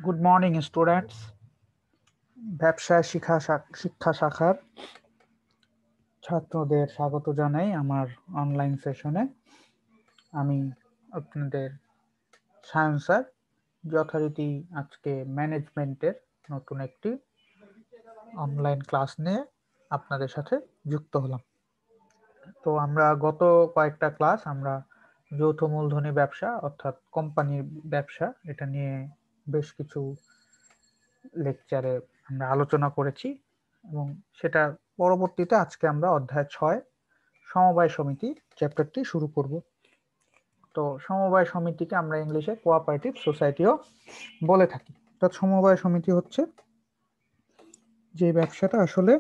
Good morning students. ব্যবসায় শিক্ষা শাখার ছাত্রদের স্বাগত জানাই আমার অনলাইন সেশনে। আমি আপনাদের সায়ন স্যার, যথারীতি আজকে ম্যানেজমেন্টের নতুন একটি অনলাইন ক্লাস নিয়ে আপনাদের সাথে যুক্ত হলাম। তো আমরা গত কয়েকটা ক্লাস আমরা যৌথ মূলধনী ব্যবসা অর্থাৎ কোম্পানির ব্যবসা এটা নিয়ে বেশ কিছু লেকচারে আমরা আলোচনা করেছি এবং সেটা পরবর্তীতে আজকে আমরা অধ্যায় 6 সমবায় সমিতি চ্যাপ্টারটি শুরু করব। তো সমবায় সমিতিকে আমরা ইংলিশে কোঅপারেটিভ সোসাইটিও বলে থাকি। অর্থাৎ সমবায় সমিতি হচ্ছে যে ব্যবসাটা আসলে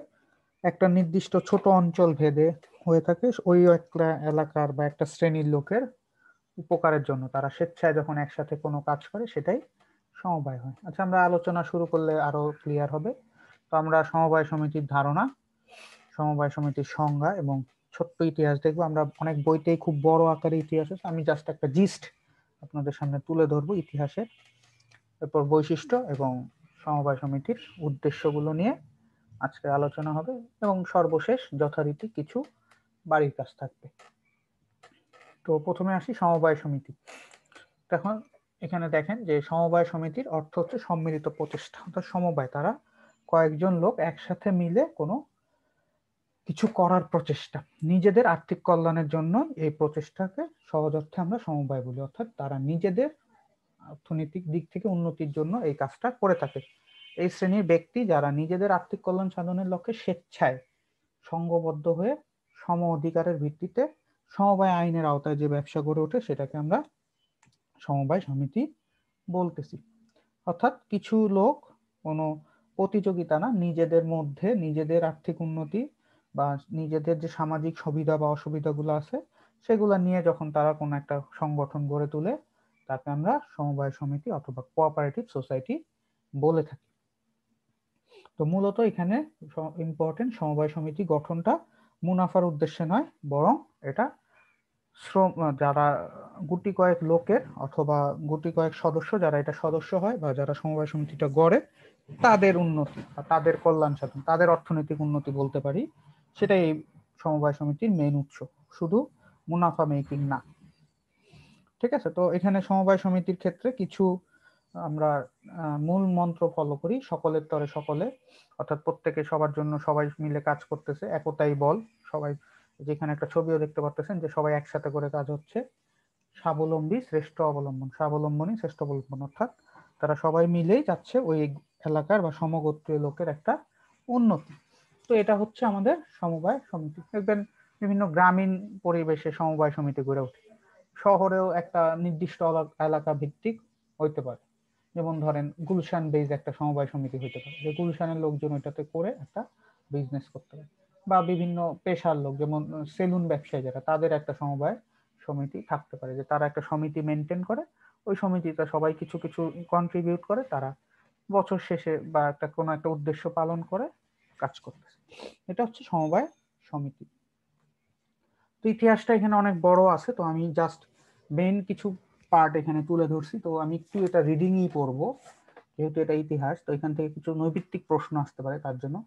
একটা নির্দিষ্ট ছোট অঞ্চল ভেদে হয়ে থাকে, ওই একটা এলাকার বা একটা শ্রেণীর লোকের উপকারের জন্য তারা স্বেচ্ছায় যখন একসাথে কোনো কাজ করে সেটাই সমবায় হয়। আচ্ছা, আমরা আলোচনা শুরু করলে আরো ক্লিয়ার হবে। তো আমরা সমবায় সমিতির ধারণা, সমবায় সমিতির সংজ্ঞা এবং ছোট্ট ইতিহাস দেখবো। আমরা অনেক বইতেই খুব বড় আকারে ইতিহাস আছে, আমি জাস্ট একটা জিস্ট আপনাদের সামনে তুলে ধরবো ইতিহাসের। এরপর বৈশিষ্ট্য এবং সমবায় সমিতির উদ্দেশ্যগুলো নিয়ে আজকে আলোচনা হবে এবং সর্বশেষ যথারীতি কিছু বাড়ির কাজ থাকবে। তো প্রথমে আসি সমবায় সমিতি। এখন এখানে দেখেন যে সমবায় সমিতির অর্থ হচ্ছে সম্মিলিত প্রচেষ্টা, অর্থাৎ সমবায় তারা কয়েকজন লোক একসাথে মিলে কোনো কিছু করার প্রচেষ্টা, নিজেদের আর্থিক কল্যাণের জন্য এই প্রচেষ্টাকে সহজ অর্থে আমরা সমবায় বলি। অর্থাৎ তারা নিজেদের অর্থনৈতিক দিক থেকে উন্নতির জন্য এই কাজটা করে থাকে। এই শ্রেণীর ব্যক্তি যারা নিজেদের আর্থিক কল্যাণ সাধনের লক্ষ্যে স্বেচ্ছায় সংঘবদ্ধ হয়ে সম অধিকারের ভিত্তিতে সমবায় আইনের আওতায় যে ব্যবসা গড়ে ওঠে সেটাকে আমরা সমবায় সমিতি বলতেছি। অর্থাৎ কিছু লোক কোনো প্রতিযোগিতা না, নিজেদের মধ্যে নিজেদের আর্থিক উন্নতি বা নিজেদের যে সামাজিক সুবিধা বা অসুবিধাগুলো আছে সেগুলো নিয়ে যখন তারা কোনো একটা সংগঠন গড়ে তোলে তাকে আমরা সমবায় সমিতি অথবা কোঅপারেটিভ সোসাইটি বলে থাকি। তো মূলত এখানে ইম্পর্টেন্ট, সমবায় সমিতি গঠনটা মুনাফার উদ্দেশ্যে নয়, বরং এটা শ্রম যারা গুটি কয়েক লোকের অথবা গুটি কয়েক সদস্য যারা এটা সদস্য হয় বা যারা সমবায় সমিতিটা গড়ে তাদের উন্নতি বা তাদের কল্যাণ সাধন, তাদের অর্থনৈতিক উন্নতি বলতে পারি, সেটাই এই সমবায় সমিতির মেইন উৎস, শুধু মুনাফা মেকিং না। ঠিক আছে, তো এখানে সমবায় সমিতির ক্ষেত্রে কিছু আমরা মূল মন্ত্র ফলো করি, সকলের তরে সকলে, অর্থাৎ প্রত্যেকে সবার জন্য সবাই মিলে কাজ করতেছে, একতাই বল। সবাই, যেখানে একটা ছবিও দেখতে পাচ্ছেন যে সবাই একসাথে করে কাজ হচ্ছে। স্বাবলম্বী শ্রেষ্ঠ অবলম্বন, স্বাবলম্বনী শ্রেষ্ঠ অবলম্বন, অর্থাৎ তারা সবাই মিলেই যাচ্ছে ওই এলাকার বা সমগোত্রীয় লোকের একটা উন্নতি। তো এটা হচ্ছে আমাদের সমবায় সমিতি। দেখবেন বিভিন্ন গ্রামীণ পরিবেশে সমবায় সমিতি গড়ে ওঠে, শহরেও একটা নির্দিষ্ট এলাকা ভিত্তিক হইতে পারে। যেমন ধরেন গুলশান বেজ একটা সমবায় সমিতি হইতে পারে, যে গুলশানের লোকজন ওইটাতে করে একটা বিজনেস করতে পারে। বা বিভিন্ন পেশার লোক, যেমন সেলুন ব্যবসায়ী যারা, তাদের একটা সমবায় সমিতি থাকতে পারে, যে তারা একটা সমিতি মেনটেন করে, ওই সমিতিতে সবাই কিছু কিছু কন্ট্রিবিউট করে, তারা বছর শেষে বা একটা কোনো একটা উদ্দেশ্য পালন করে কাজ করতেছে। এটা হচ্ছে সমবায় সমিতি। তো ইতিহাসটা এখানে অনেক বড় আছে, তো আমি জাস্ট মেইন কিছু পার্ট এখানে তুলে ধরছি। তো আমি একটু এটা রিডিংই পড়বো, যেহেতু এটা ইতিহাস, তো এখান থেকে কিছু নৈতিক প্রশ্ন আসতে পারে, তার জন্য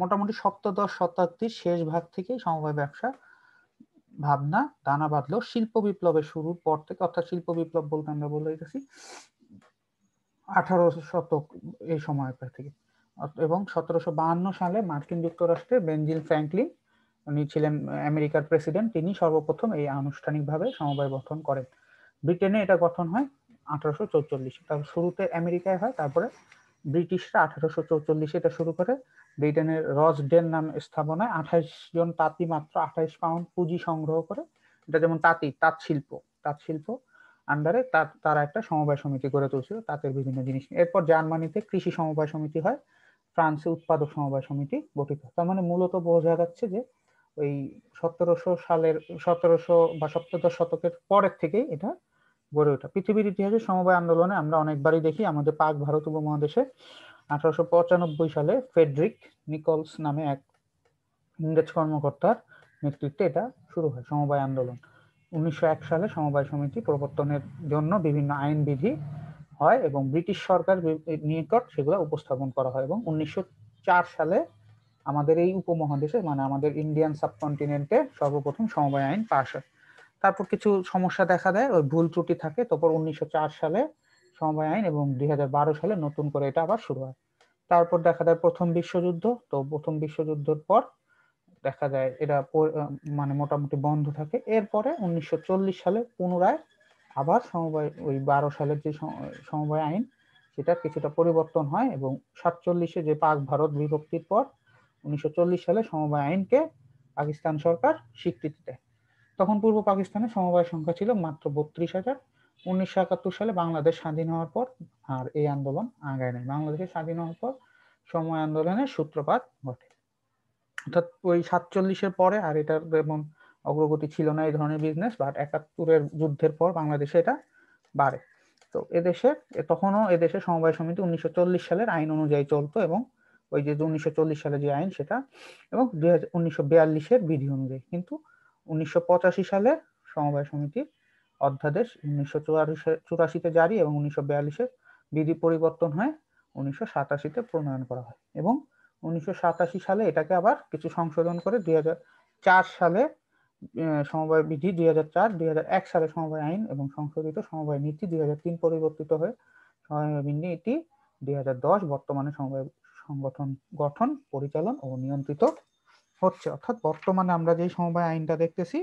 মোটামুটি সপ্তদশ শতাব্দীর শেষ ভাগ থেকেই সমবায় ব্যবসা ভাবনা দানা বাঁধলো শিল্প বিপ্লবের শুরুর পর থেকে। অর্থাৎ শিল্প বিপ্লব বলতে আমরা বলে গেছি 18 শতক এই সময় থেকে। এবং 1752 সালে মার্কিন যুক্তরাষ্ট্রে বেঞ্জিন ফ্র্যাঙ্কলিন, উনি ছিলেন আমেরিকার প্রেসিডেন্ট, তিনি সর্বপ্রথম এই আনুষ্ঠানিকভাবে সমবায় গঠন করেন। ব্রিটেনে এটা গঠন হয় 1844, তার শুরুতে আমেরিকায় হয়, তারপরে ব্রিটিশরা 1844 এটা শুরু করে। ব্রিটেনের রসডেন নাম স্থাপনায় 28 জন তাঁতি মাত্র 28 পাউন্ড পুঁজি সংগ্রহ করে, এটা যেমন তাঁত শিল্প আন্ডারে তারা একটা সমবায় সমিতি গড়ে তুলছিল তাদের বিভিন্ন জিনিস। এরপর জার্মানিতে কৃষি সমবায় সমিতি হয়, ফ্রান্সে উৎপাদক সমবায় সমিতি গঠিত। তার মানে মূলত বোঝা যাচ্ছে যে ওই 1700 বা সপ্তদশ শতকের পরের থেকেই এটা গড়ে ওঠা। পৃথিবীর ইতিহাসে সমবায় আন্দোলনে আমরা অনেকবারই দেখি, আমাদের পাক ভারত উপমহাদেশে 1895 সালে ফ্রেডরিক নিকলস নামে এক ইংরেজ কর্মকর্তার নেতৃত্বে এটা শুরু হয় সমবায় আন্দোলন। 1901 সালে সমবায় সমিতি প্রবর্তনের জন্য বিভিন্ন আইন বিধি হয় এবং ব্রিটিশ সরকার নিকট সেগুলো উপস্থাপন করা হয়। এবং 1904 সালে আমাদের এই উপমহাদেশে মানে আমাদের ইন্ডিয়ান সাবকন্টিনেন্টে সর্বপ্রথম সমবায় আইন পাশ হয়। তারপর কিছু সমস্যা দেখা দেয়, ওই ভুল ত্রুটি থাকে, তারপর 1904 সালে সমবায় আইন এবং 2012 সালে নতুন করে এটা আবার শুরু হয়। তারপর দেখা যায় প্রথম বিশ্বযুদ্ধ, তো প্রথম বিশ্বযুদ্ধের পর দেখা যায় এটা মানে মোটামুটি বন্ধ থাকে। এরপরে 1940 সালে পুনরায় আবার সমবায় ওই 12 সালের যে সমবায় আইন সেটা কিছুটা পরিবর্তন হয় এবং 47-এ যে পাক ভারত বিভক্তির পর 1940 সালে সমবায় আইনকে পাকিস্তান সরকার স্বীকৃতি দেয়। তখন পূর্ব পাকিস্তানে সমবায় সংখ্যা ছিল মাত্র 32,000। 1971 সালে বাংলাদেশ স্বাধীন হওয়ার পর আর এই আন্দোলন আগায় নেয়। বাংলাদেশের স্বাধীন হওয়ার পর সমবায় আন্দোলনের সূত্রপাত ঘটে। অর্থাৎ ওই 47-এর পরে আর এটার যেমন অগ্রগতি ছিল না এই ধরনের বিজনেস, বাট 71-এর যুদ্ধের পর বাংলাদেশে এটা বাড়ে। তো এদেশে তখনও এদেশে সমবায় সমিতি 1940 সালের আইন অনুযায়ী চলতো এবং ওই যে 1940 সালে যে আইন সেটা এবং 1942-এর বিধি অনুযায়ী। কিন্তু 1985 সালে সমবায় সমিতির অধ্যাদেশ 1984-তে জারি এবং 1942-এর বিধি পরিবর্তন হয় 1987-তে প্রণয়ন করা হয় এবং 1987 সালে এটাকে আবার কিছু সংশোধন করে 2004 সালে সমবায় বিধি 2004, 2001 সালে সমবায় আইন এবং সংশোধিত সমবায় নীতি 2003 পরিবর্তিত হয়ে সমবায় নীতি 2010 বর্তমানে সমবায় সংগঠন গঠন, পরিচালন ও নিয়ন্ত্রিত হচ্ছে। অর্থাৎ বর্তমানে আমরা যে সমবায় আইনটা দেখতেছি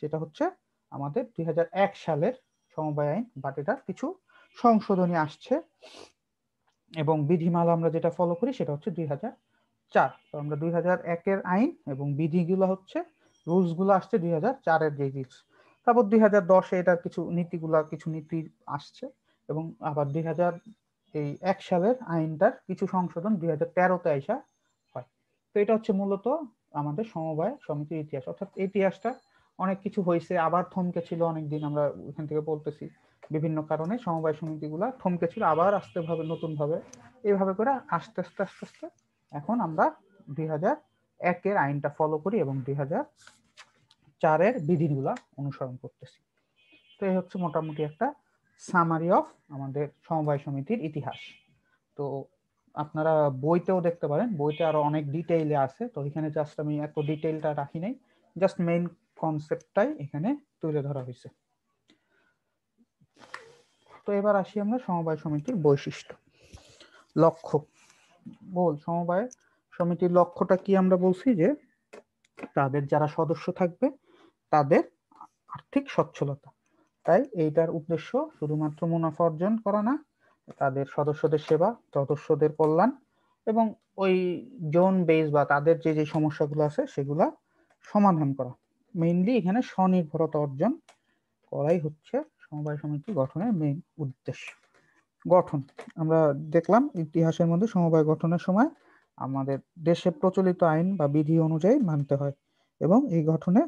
সেটা হচ্ছে আমাদের 2001 সালের সমবায় আইন, বাট এটা কিছু সংশোধনী আসছে এবং বিধিমালা আমরা যেটা ফলো করি সেটা হচ্ছে 2004। তো আমরা 2001-এর আইন এবং বিধিগুলো হচ্ছে রুলস গুলো আসছে 2004-এর যে রুলস। তারপর 2010-এ এটার কিছু নীতি আসছে এবং আবার 2001 সালের আইনটার কিছু সংশোধন 2013-তে আইসা হয়। তো এটা হচ্ছে মূলত আমাদের সমবায় সমিতির ইতিহাস। অর্থাৎ ইতিহাসটা অনেক কিছু হয়েছে, আবার থমকে ছিল অনেকদিন, আমরা ওখান থেকে বলতেছি বিভিন্ন কারণে সমবায় সমিতিগুলা থমকে ছিল, আবার আস্তে ভাবে নতুন ভাবে এইভাবে করে আস্তে আস্তে আস্তে আস্তে এখন আমরা 2001-এর আইনটা ফলো করি এবং 2004-এর বিধিগুলা অনুসরণ করতেছি। তো এই হচ্ছে মোটামুটি একটা সামারি অফ আমাদের সমবায় সমিতির ইতিহাস। তো আপনারা বইতেও দেখতে পারেন, বইতে আরো অনেক ডিটেইলে আছে, তো এখানে জাস্ট আমি এত ডিটেইলটা রাখি নাই, জাস্ট মেইন কনসেপ্টটাই এখানে তুলে ধরা হয়েছে। তো এবার আসি আমরা সমবায় সমিতির বৈশিষ্ট্য, লক্ষ্য। সমবায় সমিতির লক্ষ্যটা কি? আমরা বলছি যে তাদের যারা সদস্য থাকবে তাদের আর্থিক সচ্ছলতা। তাই এইটার উদ্দেশ্য শুধুমাত্র মুনাফা অর্জন করা না, তাদের সদস্যদের সেবা, সদস্যদের কল্যাণ এবং ওই জোন বেস বা তাদের যে যে সমস্যাগুলো আছে সেগুলা সমাধান করা। মেইনলি এখানে স্বনির্ভরতা অর্জন করাই হচ্ছে সমবায় সমিতি গঠনের মেইন উদ্দেশ্য। গঠন আমরা দেখলাম ইতিহাসের মধ্যে সমবায় গঠনের সময় আমাদের দেশে প্রচলিত আইন বা বিধি অনুযায়ী মানতে হয় এবং এই গঠনে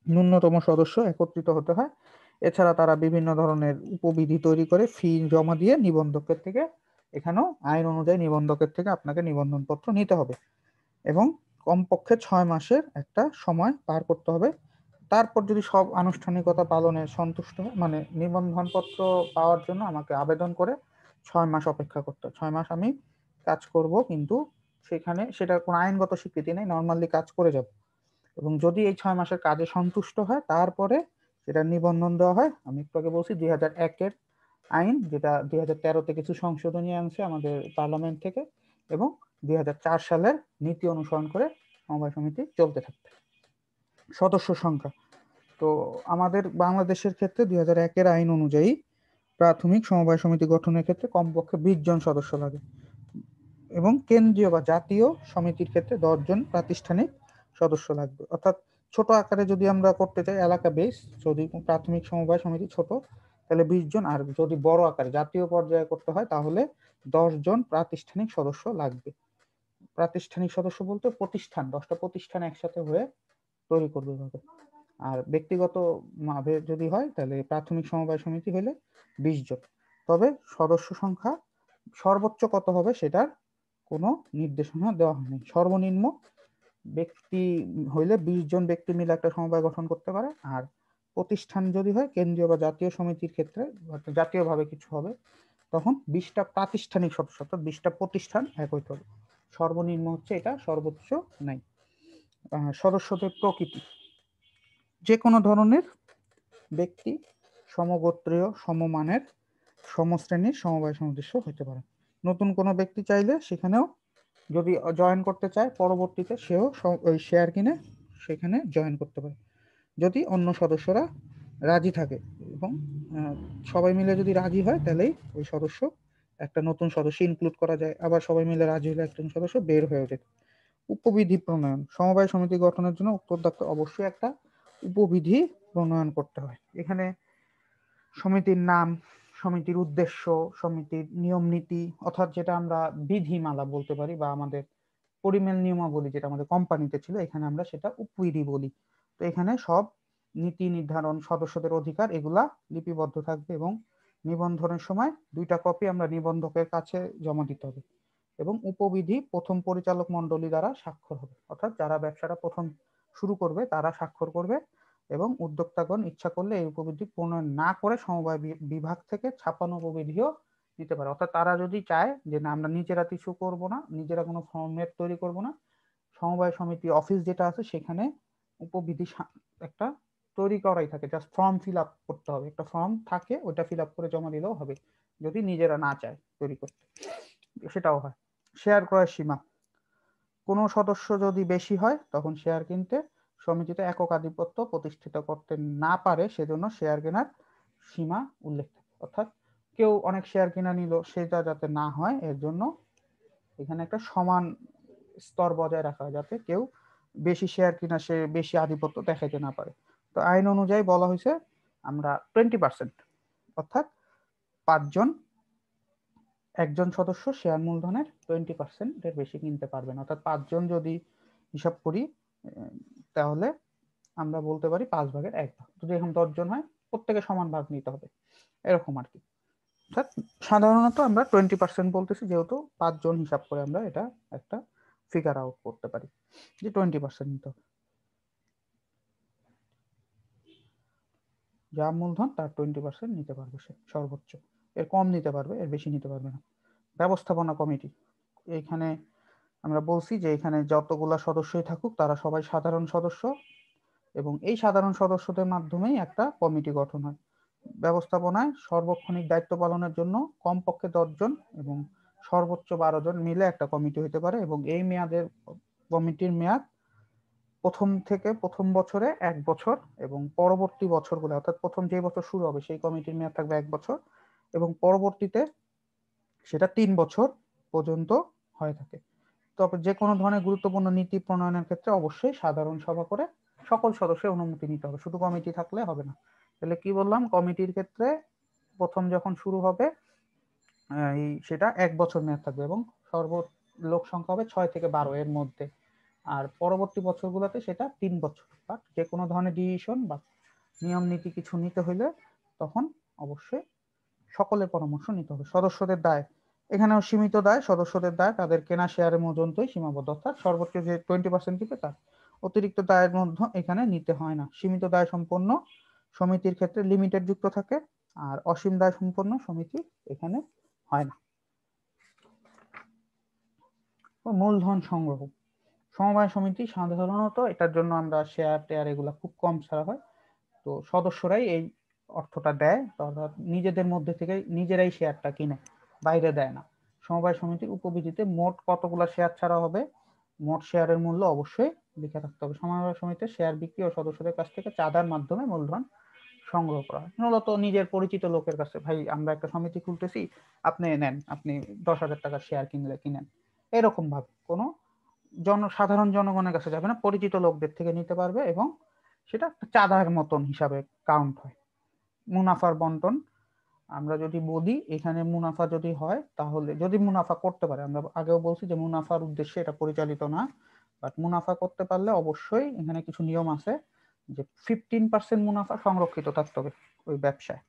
ন্যূনতম সদস্য একত্রিত হতে হয়। এছাড়া তারা বিভিন্ন ধরনের উপবিধি তৈরি করে ফি জমা দিয়ে নিবন্ধকের থেকে, এখানেও আইন অনুযায়ী নিবন্ধকের থেকে আপনাকে নিবন্ধন পত্র নিতে হবে এবং কমপক্ষে 6 মাসের একটা সময় পার করতে হবে। তারপর যদি সব আনুষ্ঠানিকতা পালনে সন্তুষ্ট হয়, মানে নিবন্ধন পত্র পাওয়ার জন্য আমাকে আবেদন করে 6 মাস অপেক্ষা করতে হয়। 6 মাস আমি কাজ করব, কিন্তু সেখানে সেটার কোনো আইনগত স্বীকৃতি নেই, নর্মালি কাজ করে যাব এবং যদি এই 6 মাসের কাজে সন্তুষ্ট হয় তারপরে সেটা নিবন্ধন দেওয়া হয়। আমি একটু আগে বলছি 2001-এর আইন, যেটা 2013-তে কিছু সংশোধনী আনছে আমাদের পার্লামেন্ট থেকে এবং 2004 সালের নীতি অনুসরণ করে সমবায় সমিতি চলতে থাকবে। সদস্য সংখ্যা, তো আমাদের বাংলাদেশের ক্ষেত্রে 2001-এর আইন অনুযায়ী প্রাথমিক সমবায় সমিতি গঠনের ক্ষেত্রে কমপক্ষে 20 জন সদস্য লাগে এবং কেন্দ্রীয় বা জাতীয় সমিতির ক্ষেত্রে 10 জন প্রাতিষ্ঠানিক সদস্য লাগবে। অর্থাৎ ছোট আকারে যদি আমরা করতে চাই এলাকা বেস, যদি প্রাথমিক সমবায় সমিতি ছোট তাহলে 20 জন, আর যদি বড় আকারে জাতীয় পর্যায়ে করতে হয় তাহলে 10 জন প্রাতিষ্ঠানিক সদস্য লাগবে। প্রাতিষ্ঠানিক সদস্য বলতে প্রতিষ্ঠান, 10টা প্রতিষ্ঠান একসাথে হয়ে তৈরি করবে হবে। আর ব্যক্তিগত ভাবে যদি হয় তাহলে প্রাথমিক সমবায় সমিতি হলে 20 জন। তবে সদস্য সংখ্যা সর্বোচ্চ কত হবে সেটার কোনো নির্দেশনা দেওয়া হয়নি। সর্বনিম্ন ব্যক্তি হইলে 20 জন ব্যক্তি মিলে একটা সমবায় গঠন করতে পারে। আর প্রতিষ্ঠান যদি হয় কেন্দ্রীয় বা জাতীয় সমিতির ক্ষেত্রে জাতীয়ভাবে কিছু হবে তখন 20টা প্রাতিষ্ঠানিক সদস্য, অর্থাৎ 20টা প্রতিষ্ঠান এক হইতে হবে। সর্বনিম্ন হচ্ছে এটা, সর্বোচ্চ নাই। সদস্যদের প্রকৃতি, যে কোনো ধরনের ব্যক্তি, সমগোত্রীয়, সমমানের, সমশ্রেণীর, সমবায় সদস্য হতে পারে। নতুন কোনো ব্যক্তি চাইলে সেখানেও যদি জয়েন করতে চায়, পরবর্তীতে সেও ওই শেয়ার কিনে সেখানে জয়েন করতে পারে, যদি অন্য সদস্যরা রাজি থাকে এবং সবাই মিলে যদি রাজি হয় তাহলেই ওই সদস্য, একটা নতুন সদস্য ইনক্লুড করা যায়। আবার সবাই মিলে রাজি হলে একজন সদস্য বের হয়ে যেত। উপবিধি প্রণয়ন, সমবায় সমিতি গঠনের জন্য উত্তরদাতা অবশ্যই একটা উপবিধি প্রণয়ন করতে হয়। এখানে সমিতির নাম, সমিতির উদ্দেশ্য, সমিতির নিয়ম নীতি, অর্থাৎ যেটা আমরা বিধিমালা বলতে পারি, বা আমাদের পরিমেল নিয়মাবলী যেটা আমাদের কোম্পানিতে ছিল, এখানে আমরা সেটা উপবিধি বলি। তো এখানে সব নীতি নির্ধারণ, সদস্যদের অধিকার, এগুলা লিপিবদ্ধ থাকবে এবং নিবন্ধনের সময় 2টা কপি আমরা নিবন্ধকের কাছে জমা দিতে হবে। এবং উপবিধি প্রথম পরিচালক মণ্ডলী দ্বারা স্বাক্ষর হবে, অর্থাৎ যারা ব্যবসাটা প্রথম শুরু করবে তারা স্বাক্ষর করবে, এবং উদ্যোক্তাগণ ইচ্ছা করলে এই উপবিধি প্রণয়ন না করে সমবায় বিভাগ থেকে ছাপানো উপবিধিও দিতে পারে। অর্থাৎ তারা যদি চায় যে না, আমরা নিজেরা কিছু করব না, নিজেরা কোনো ফর্মেট তৈরি করব না, সমবায় সমিতি অফিস যেটা আছে সেখানে উপবিধি একটা তৈরি করাই থাকে, জাস্ট ফর্ম ফিল আপ করতে হবে, একটা ফর্ম থাকে, ওইটা ফিল আপ করে জমা দিলেও হবে, যদি নিজেরা না চায় তৈরি করতে, সেটাও হয়। শেয়ার ক্রয়ের সীমা, কোনো সদস্য যদি বেশি হয় তখন শেয়ার কিনতে সমিতিতে একক আধিপত্য প্রতিষ্ঠিত করতে না পারে, সেজন্য শেয়ার কেনার সীমা উল্লেখ থাকে। অর্থাৎ কেউ অনেক শেয়ার কিনা নিল, সেটা যাতে না হয় এর জন্য এখানে একটা সমান স্তর বজায় রাখা হয়, যাতে কেউ বেশি শেয়ার কিনা সে বেশি আধিপত্য দেখাইতে না পারে। তো আইন অনুযায়ী বলা হয়েছে আমরা 20%, অর্থাৎ 5 জন, একজন সদস্য শেয়ার মূলধনের 20%-এর বেশি কিনতে পারবে না। অর্থাৎ 5 জন যদি হিসাব করি, তাহলে আমরা বলতে পারি 5/1 ভাগ। যদি এখন 10 জন হয়, প্রত্যেকে সমান ভাগ নিতে হবে, এরকম আর কি। অর্থাৎ সাধারণত আমরা 20% বলতেছি, যেহেতু 5 জন হিসাব করে আমরা এটা একটা ফিগার আউট করতে পারি যে 20% নিতে হবে। যা মূলধন তার 20% নিতে পারবে সে সর্বোচ্চ, এর কম নিতে পারবে, এর বেশি নিতে পারবে না। ব্যবস্থাপনা কমিটি, এখানে আমরা বলছি যে এখানে যতগুলা সদস্যই থাকুক তারা সবাই সাধারণ সদস্য, এবং এই সাধারণ সদস্যদের মাধ্যমেই একটা কমিটি গঠন হয়। ব্যবস্থাপনায় সার্বক্ষণিক দায়িত্ব পালনের জন্য কমপক্ষে 10 জন এবং সর্বোচ্চ 12 জন মিলে একটা কমিটি হতে পারে, এবং এই মেয়াদের কমিটির মেয়াদ প্রথম বছরে 1 বছর, এবং পরবর্তী বছরগুলো, অর্থাৎ প্রথম যে বছর শুরু হবে সেই কমিটির মেয়াদ থাকবে 1 বছর, এবং পরবর্তীতে সেটা 3 বছর পর্যন্ত হয়ে থাকে। তবে যে কোনো ধরনের গুরুত্বপূর্ণ নীতি প্রণয়নের ক্ষেত্রে অবশ্যই সাধারণ সভা করে সকল সদস্যের অনুমতি নিতে হবে, শুধু কমিটি থাকলে হবে না। তাহলে কি বললাম, কমিটির ক্ষেত্রে প্রথম যখন শুরু হবে সেটা 1 বছর মেয়াদ থাকবে, এবং সর্ব লোক সংখ্যা হবে 6 থেকে 12 এর মধ্যে। আর পরবর্তী বছরগুলোতে সেটা 3 বছর। বাট যে কোনো ধরনের ডিসিশন বা নিয়ম নীতি কিছু নিতে হইলে তখন অবশ্যই সকলের পরামর্শ নিতে হবে। সদস্যদের দায়, এখানেও সীমিত দায়, সদস্যদের দায় তাদের কেনা শেয়ারের মূল্যই সীমাবদ্ধ, অর্থাৎ সর্বোচ্চ যে 20% দিবে তার অতিরিক্ত দায়ের মধ্যে এখানে নিতে হয় না। সীমিত দায় সম্পন্ন সমিতির ক্ষেত্রে লিমিটেড যুক্ত থাকে, আর অসীম দায় সম্পন্ন সমিতি এখানে হয় না। মূলধন সংগ্রহ, সমবায় সমিতি সাধারণত এটার জন্য আমরা শেয়ার টেয়ার এগুলো খুব কম ছাড়া হয়, তো সদস্যরাই এই অর্থটা দেয়, অর্থাৎ নিজেদের মধ্যে থেকে নিজেরাই শেয়ারটা কিনে, বাইরে দেয় না। সমবায় সমিতির উপবিধিতে মোট কতগুলো শেয়ার ছাড়া হবে, মোট শেয়ারের মূল্য অবশ্যই লিখে রাখতে হবে। সমবায় সমিতির শেয়ার বিক্রি ও সদস্যদের কাছ থেকে চাঁদার মাধ্যমে মূলধন সংগ্রহ করা হয়, মূলত নিজের পরিচিত লোকের কাছে, ভাই আমরা একটা সমিতি খুলতেছি, আপনি নেন, আপনি 10,000 টাকার শেয়ার কিনলে কিনেন, এরকম ভাবে কোনো সাধারণ জনগণের কাছে যাবে না, পরিচিত লোকদের থেকে নিতে পারবে, এবং সেটা একটা চাঁদার মতন হিসাবে কাউন্ট হয়। মুনাফার বন্টন, আমরা যদি বলি এখানে মুনাফা যদি হয়, তাহলে যদি মুনাফা করতে পারে, আমরা আগেও বলছি যে মুনাফার উদ্দেশ্যে এটা পরিচালিত না, বাট মুনাফা করতে পারলে অবশ্যই এখানে কিছু নিয়ম আছে, যে 15% মুনাফা সংরক্ষিত থাকতে হবে ওই ব্যবসায়,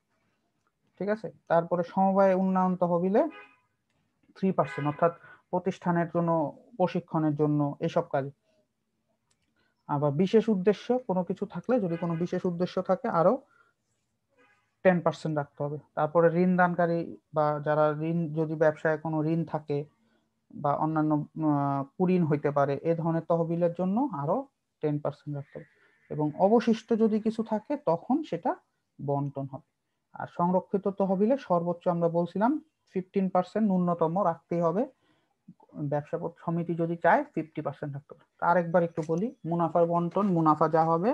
ঠিক আছে। তারপরে সমবায় উন্নয়ন তহবিলে 3%, অর্থাৎ প্রতিষ্ঠানের জন্য, প্রশিক্ষণের জন্য, এসব কাজে। আবার বিশেষ উদ্দেশ্য কোনো কিছু থাকলে, যদি কোনো বিশেষ উদ্দেশ্য থাকে, আরো 10% রাখতে হবে। তারপরে ঋণ দানকারী বা যারা ঋণ, যদি ব্যবসায় কোনো ঋণ থাকে বা অন্যান্য কুঋণ হইতে পারে, এ ধরনের তহবিলের জন্য আরো 10% রাখতে হবে। এবং অবশিষ্ট যদি কিছু থাকে তখন সেটা বন্টন হবে। আর সংরক্ষিত তহবিলে সর্বোচ্চ আমরা বলছিলাম 15% ন্যূনতম রাখতেই হবে। ব্যবসা সমিতি যদি চায় 50% রাখতে হবে। আরেকবার একটু বলি, মুনাফার বন্টন, মুনাফা যা হবে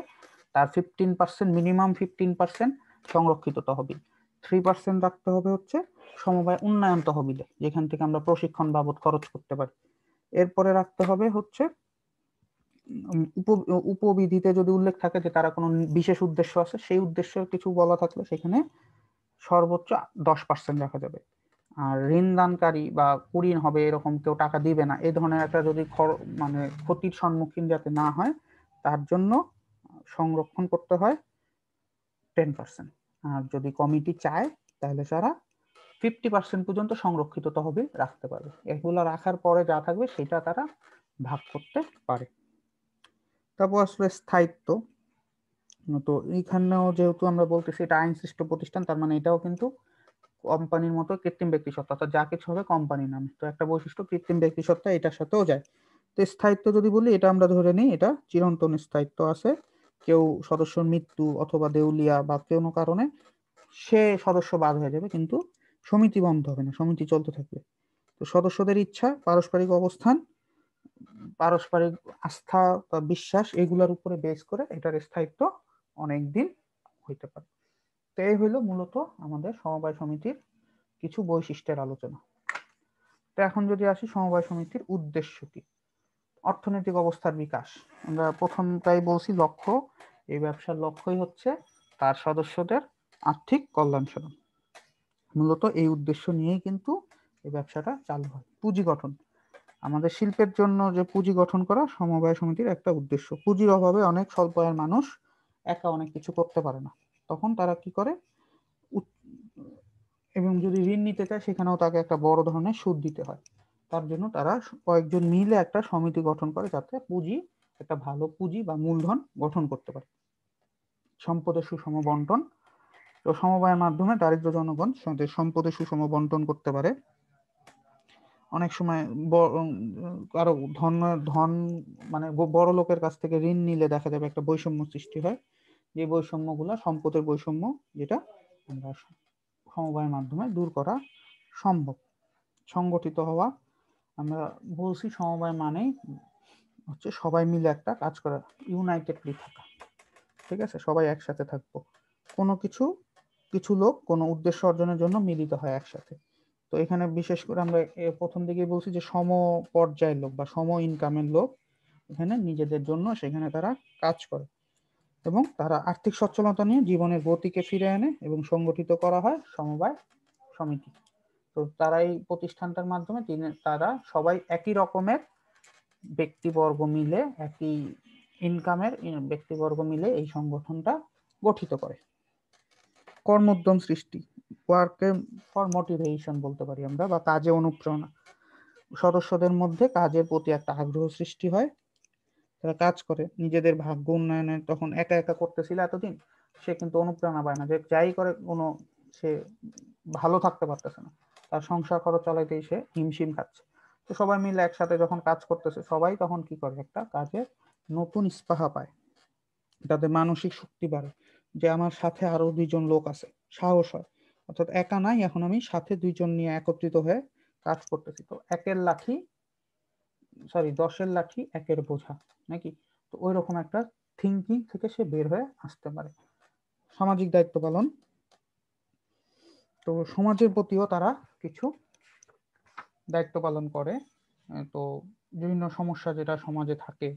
তার 15%, মিনিমাম 15% সংরক্ষিত তহবিল, 3% রাখতে হবে হচ্ছে সমবায় উন্নয়ন তহবিলে, যেখান থেকে আমরা প্রশিক্ষণ বাবদ খরচ করতে পারি। এরপরে রাখতে হবে হচ্ছে উপবিধিতে যদি উল্লেখ থাকে যে তারা কোনো বিশেষ উদ্দেশ্য আছে, সেই উদ্দেশ্যের কিছু বলা থাকলে সেখানে সর্বোচ্চ 10% রাখা যাবে। আর ঋণ দানকারী বা কুঋণ হবে এরকম কেউ টাকা দিবে না, এই ধরনের একটা যদি মানে ক্ষতির সম্মুখীন যাতে না হয় তার জন্য সংরক্ষণ করতে হয় 10%। আর যদি কমিটি চায় তাহলে তারা 50% পর্যন্ত সংরক্ষিত তহবিল রাখতে পারবে। এগুলো রাখার পরে যা থাকবে সেটা তারা ভাগ করতে পারে। তারপর আসলে স্থায়িত্ব। তো এইখানেও যেহেতু আমরা বলতেছি এটা আইন সৃষ্ট প্রতিষ্ঠান, তার মানে এটাও কিন্তু কোম্পানির মতো কৃত্রিম ব্যক্তি সত্তা, অর্থাৎ যা কিছু হবে কোম্পানির নামে। তো একটা বৈশিষ্ট্য কৃত্রিম ব্যক্তি সত্তা এটার সাথেও যায়। তো স্থায়িত্ব যদি বলি, এটা আমরা ধরে নিই এটা চিরন্তন স্থায়িত্ব আছে। কেউ সদস্যর মৃত্যু অথবা দেউলিয়া বা কোনো কারণে সে সদস্য বাদ হয়ে যাবে, কিন্তু সমিতি বন্ধ হবে না, সমিতি চলতে থাকবে। তো সদস্যদের ইচ্ছা, পারস্পরিক অবস্থান, পারস্পরিক আস্থা বা বিশ্বাস, এগুলোর উপরে বেস করে এটার স্থায়িত্ব অনেক দিন হইতে পারে। তো এই হইল মূলত আমাদের সমবায় সমিতির কিছু বৈশিষ্ট্যের আলোচনা। তো এখন যদি আসি সমবায় সমিতির উদ্দেশ্য কি। অর্থনৈতিক অবস্থার বিকাশ। আমরা প্রথমটাই বলছি লক্ষ্য, এই ব্যবসার লক্ষ্যই হচ্ছে তার সদস্যদের আর্থিক কল্যাণ সাধন। মূলত এই উদ্দেশ্য নিয়েই কিন্তু এই ব্যবসাটা চালু হয়। পুঁজি গঠন, আমাদের শিল্পের জন্য যে পুঁজি গঠন করা সমবায় সমিতির একটা উদ্দেশ্য। পুঁজির অভাবে অনেক স্বল্প আয়ের মানুষ একা অনেক কিছু করতে পারে না, তখন তারা কি করে, এবং যদি ঋণ নিতে চায় সেখানেও তাকে একটা বড় ধরনের সুদ দিতে হয়। তার জন্য তারা কয়েকজন মিলে একটা সমিতি গঠন করে, যাতে পুঁজি, একটা ভালো পুঁজি বা মূলধন গঠন করতে পারে। সম্পদের সুষম বন্টন, তো সমবায়ের মাধ্যমে দারিদ্র জনগণ সম্পদের সুষম বন্টন করতে পারে। অনেক সময় কারো ধন ধন মানে বড় লোকের কাছ থেকে ঋণ নিলে দেখা যাবে একটা বৈষম্য সৃষ্টি হয়, যে বৈষম্যগুলো সম্পদের বৈষম্য, যেটা আমরা সমবায়ের মাধ্যমে দূর করা সম্ভব। সংগঠিত হওয়া, আমরা বলছি সমবায় মানেই হচ্ছে সবাই মিলে একটা কাজ করা, ইউনাইটেডলি থাকা, ঠিক আছে, সবাই একসাথে থাকবো। কোনো কিছু লোক কোনো উদ্দেশ্য অর্জনের জন্য মিলিত হয় একসাথে। তো এখানে বিশেষ করে আমরা প্রথম দিকেই বলছি যে সম পর্যায়ের লোক বা সম ইনকামের লোক এখানে নিজেদের জন্য সেখানে তারা কাজ করে, এবং তারা আর্থিক সচ্ছলতা নিয়ে জীবনের গতিকে ফিরে আনে, এবং সংগঠিত করা হয় সমবায় সমিতি। তো তারা এই প্রতিষ্ঠানটার মাধ্যমে তারা সবাই একই রকমের ব্যক্তিবর্গ মিলে, একই ইনকামের ব্যক্তিবর্গ মিলে এই সংগঠনটা গঠিত করে। কর্মোদ্যম সৃষ্টি, ওয়ার্কে ফর মোটিভেশন বলতে পারি আমরা, বা কাজে অনুপ্রেরণা। সদস্যদের মধ্যে কাজের প্রতি একটা আগ্রহ সৃষ্টি হয়, তারা কাজ করে নিজেদের ভাগ্য উন্নয়নের। তখন একা একা করতেছিল এতদিন, সে কিন্তু অনুপ্রেরণা পায় না, যে যাই করে কোনো সে ভালো থাকতে পারতেছে না, তার সংসার খরচ চালাইতেই সে হিমশিম খাচ্ছে। তো সবাই মিলে একসাথে যখন কাজ করতেছে, সবাই তখন কি করে, একটা কাজের নতুন স্পাহা পায়, তাদের মানসিক শক্তি বাড়ে, যে আমার সাথে আরো দুইজন লোক আছে, সাহস হয়, অর্থাৎ একা নাই, এখন আমি সাথে দুইজন নিয়ে একত্রিত হয়ে কাজ করতেছি। তো একের লাঠি, সরি 10-এর লাঠি একের বোঝা, নাকি? তো ওই রকম একটা থিঙ্কিং থেকে সে বের হয়ে আসতে পারে। সামাজিক দায়িত্ব পালন, তো সমাজের প্রতিও তারা কিছু দায়িত্ব পালন করে। তো বিভিন্ন সমস্যা যেটা সমাজে থাকে,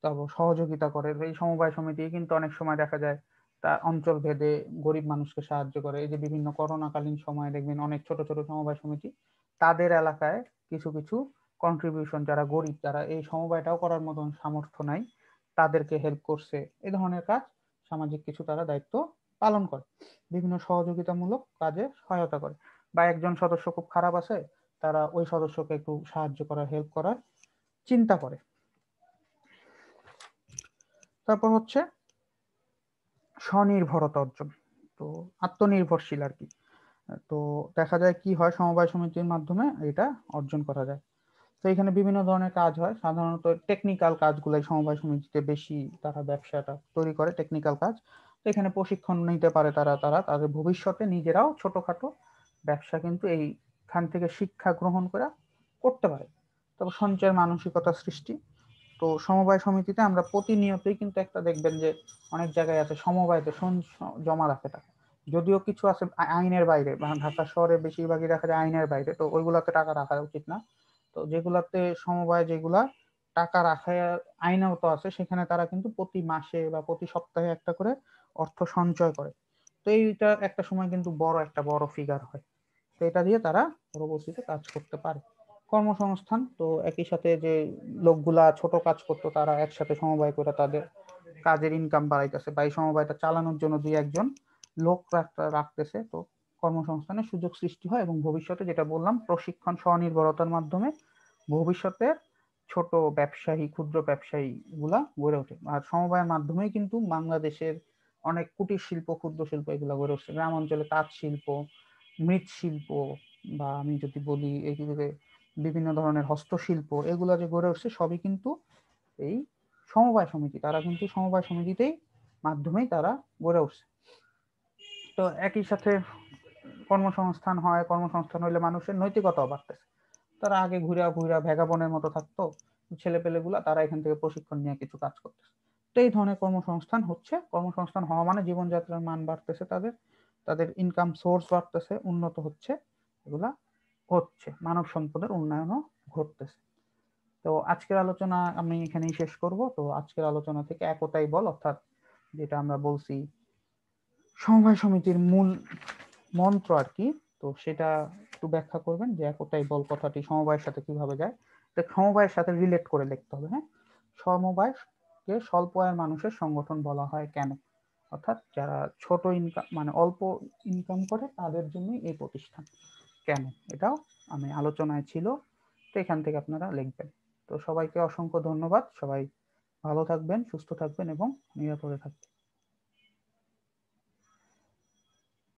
তারপর সহযোগিতা করে। এই সমবায় সমিতি কিন্তু অনেক সময় দেখা যায় তা অঞ্চল ভেদে গরিব মানুষকে সাহায্য করে। এই যে বিভিন্ন করোনাকালীন সময়ে দেখবেন অনেক ছোট ছোট সমবায় সমিতি তাদের এলাকায় কিছু কিছু কন্ট্রিবিউশন, যারা গরিব, যারা এই সমবায়টাও করার মতন সামর্থ্য নাই, তাদেরকে হেল্প করছে। এই ধরনের কাজ, সামাজিক কিছু তারা দায়িত্ব পালন করে, বিভিন্ন সহযোগিতামূলক কাজে সহায়তা করে। বা একজন সদস্য খুব খারাপ আছে, তারা ওই সদস্যকে একটু সাহায্য করার, হেল্প করার চিন্তা করে। তারপর হচ্ছে স্বনির্ভরতা অর্জন। তো তো আত্মনির্ভরশীল আর কি। তো দেখা যায় কি হয়, সমবায় সমিতির মাধ্যমে এটা অর্জন করা যায়। তো এখানে বিভিন্ন ধরনের কাজ হয়, সাধারণত টেকনিক্যাল কাজগুলাই সমবায় সমিতিতে বেশি তারা ব্যবসাটা তৈরি করে, টেকনিক্যাল কাজ। তো এখানে প্রশিক্ষণ নিতে পারে তারা তারা তাদের ভবিষ্যতে নিজেরাও ছোটখাটো ব্যবসা কিন্তু এইখান থেকে শিক্ষা গ্রহণ করে করতে পারে। তবে সঞ্চয়ের মানসিকতা সৃষ্টি। তো সমবায় সমিতিতে আমরা প্রতিনিয়তই কিন্তু একটা দেখবেন যে অনেক জায়গায় আছে সমবায়তে জমা রাখে টাকা, যদিও কিছু আছে আইনের বাইরে, ঢাকা শহরে বেশিরভাগই দেখা যায় আইনের বাইরে, তো ওইগুলাতে টাকা রাখা উচিত না। তো যেগুলাতে সমবায় যেগুলা টাকা রাখা আইনত আছে, সেখানে তারা কিন্তু প্রতি মাসে বা প্রতি সপ্তাহে একটা করে অর্থ সঞ্চয় করে। তো এইটা একটা সময় কিন্তু বড় ফিগার হয়। তো এটা দিয়ে তারা পরবর্তীতে কাজ করতে পারে। কর্মসংস্থান তো একই সাথে যে লোকগুলা ছোট কাজ করতো তারা একসাথে সমবায় করে তাদের কাজের ইনকাম বাড়াইতেছে, বা এই সমবায়টা চালানোর জন্য দুই একজন লোক রাখতেছে। তো কর্মসংস্থানের সুযোগ সৃষ্টি হয়, এবং ভবিষ্যতে যেটা বললাম প্রশিক্ষণ স্বনির্ভরতার মাধ্যমে ভবিষ্যতে ছোট ব্যবসায়ী ক্ষুদ্র ব্যবসায়ী গুলা গড়ে ওঠে। আর সমবায়ের মাধ্যমেই কিন্তু বাংলাদেশের অনেক কুটির শিল্প ক্ষুদ্র শিল্প এগুলা গড়ে উঠছে। গ্রাম অঞ্চলে তাঁত শিল্প, মৃৎশিল্প, বা আমি যদি বলি এইগুলোকে বিভিন্ন ধরনের হস্তশিল্প, এগুলা যে গড়ে উঠছে সবই কিন্তু এই সমবায় সমিতি, তারা কিন্তু সমবায় সমিতিতেই মাধ্যমেই তারা গড়ে উঠছে। তো একই সাথে কর্মসংস্থান হয়, কর্মসংস্থান হইলে মানুষের নৈতিকতাও বাড়তেছে। তারা আগে ঘুরা ঘুরা ভ্যাগাবনের মতো থাকতো, ছেলে পেলেগুলা তারা এখান থেকে প্রশিক্ষণ নিয়ে কিছু কাজ করতেছে। তো এই ধরনের কর্মসংস্থান হচ্ছে, কর্মসংস্থান হওয়া মানে জীবনযাত্রার মান বাড়তেছে, তাদের তাদের ইনকাম সোর্স বাড়তেছে, উন্নত হচ্ছে, এগুলা হচ্ছে, মানব সম্পদের উন্নয়নও ঘটতেছে। তো আজকের আলোচনা আমি এখানেই শেষ করব। তো আজকের আলোচনা থেকে একতাই বল, অর্থাৎ যেটা আমরা বলছি সমবায় সমিতির মূল মন্ত্র আর কি, তো সেটা একটু ব্যাখ্যা করবেন যে একতাই বল কথাটি সমবায়ের সাথে কিভাবে যায়। তো সমবায়ের সাথে রিলেট করে লিখতে হবে। হ্যাঁ, সমবায়কে স্বল্প আয়ের মানুষের সংগঠন বলা হয় কেন, অর্থাৎ যারা ছোট ইনকাম মানে অল্প ইনকাম করে তাদের জন্যই এই প্রতিষ্ঠান কেন, এটাও আমি আলোচনায় ছিল। তো এখান থেকে আপনারা লিখবেন। তো সবাইকে অসংখ্য ধন্যবাদ। সবাই ভালো থাকবেন, সুস্থ থাকবেন এবং নিরাপদে থাকবেন।